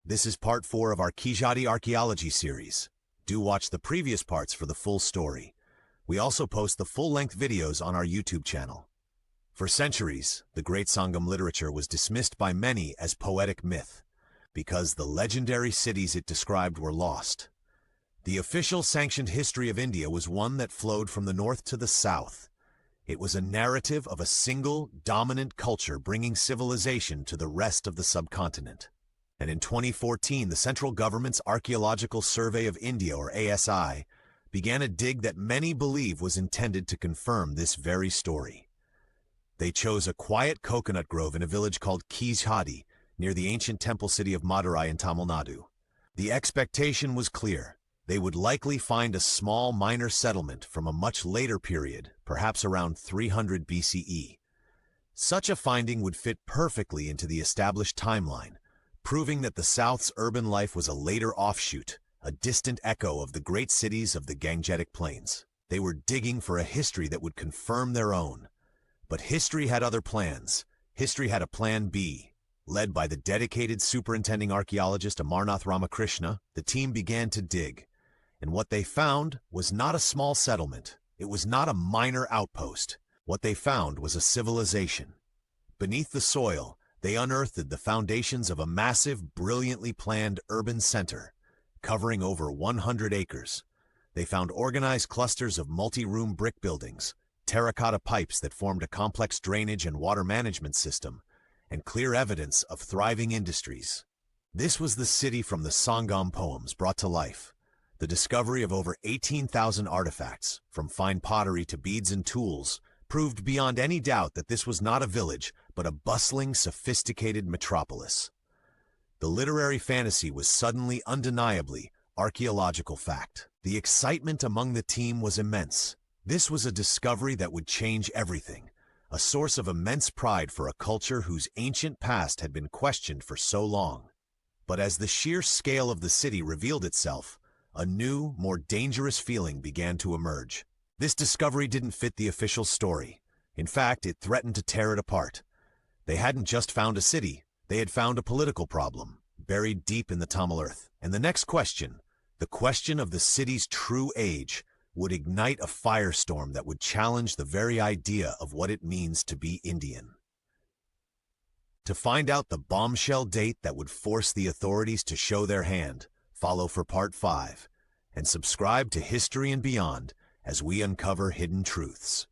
This is part 4 of our Kizhadi archaeology series. Do watch the previous parts for the full story. We also post the full-length videos on our YouTube channel. For centuries, the great Sangam literature was dismissed by many as poetic myth, because the legendary cities it described were lost. The official sanctioned history of India was one that flowed from the north to the south. It was a narrative of a single, dominant culture bringing civilization to the rest of the subcontinent. And in 2014, the central government's Archaeological Survey of India, or ASI, began a dig that many believe was intended to confirm this very story. They chose a quiet coconut grove in a village called Kizhadi, near the ancient temple city of Madurai in Tamil Nadu. The expectation was clear. They would likely find a small minor settlement from a much later period, perhaps around 300 BCE. Such a finding would fit perfectly into the established timeline, proving that the South's urban life was a later offshoot, a distant echo of the great cities of the Gangetic Plains. They were digging for a history that would confirm their own. But history had other plans. History had a plan B. Led by the dedicated superintending archaeologist Amarnath Ramakrishna, the team began to dig. And what they found was not a small settlement. It was not a minor outpost. What they found was a civilization. Beneath the soil, they unearthed the foundations of a massive, brilliantly planned urban center, covering over 100 acres. They found organized clusters of multi-room brick buildings, terracotta pipes that formed a complex drainage and water management system, and clear evidence of thriving industries. This was the city from the Sangam poems brought to life. The discovery of over 18,000 artifacts, from fine pottery to beads and tools, proved beyond any doubt that this was not a village, but a bustling, sophisticated metropolis. The literary fantasy was suddenly, undeniably, archaeological fact. The excitement among the team was immense. This was a discovery that would change everything, a source of immense pride for a culture whose ancient past had been questioned for so long. But as the sheer scale of the city revealed itself, a new, more dangerous feeling began to emerge. This discovery didn't fit the official story. In fact, it threatened to tear it apart. They hadn't just found a city, they had found a political problem, buried deep in the Tamil earth. And the next question, the question of the city's true age, would ignite a firestorm that would challenge the very idea of what it means to be Indian. To find out the bombshell date that would force the authorities to show their hand, follow for part 5, and subscribe to History and Beyond as we uncover hidden truths.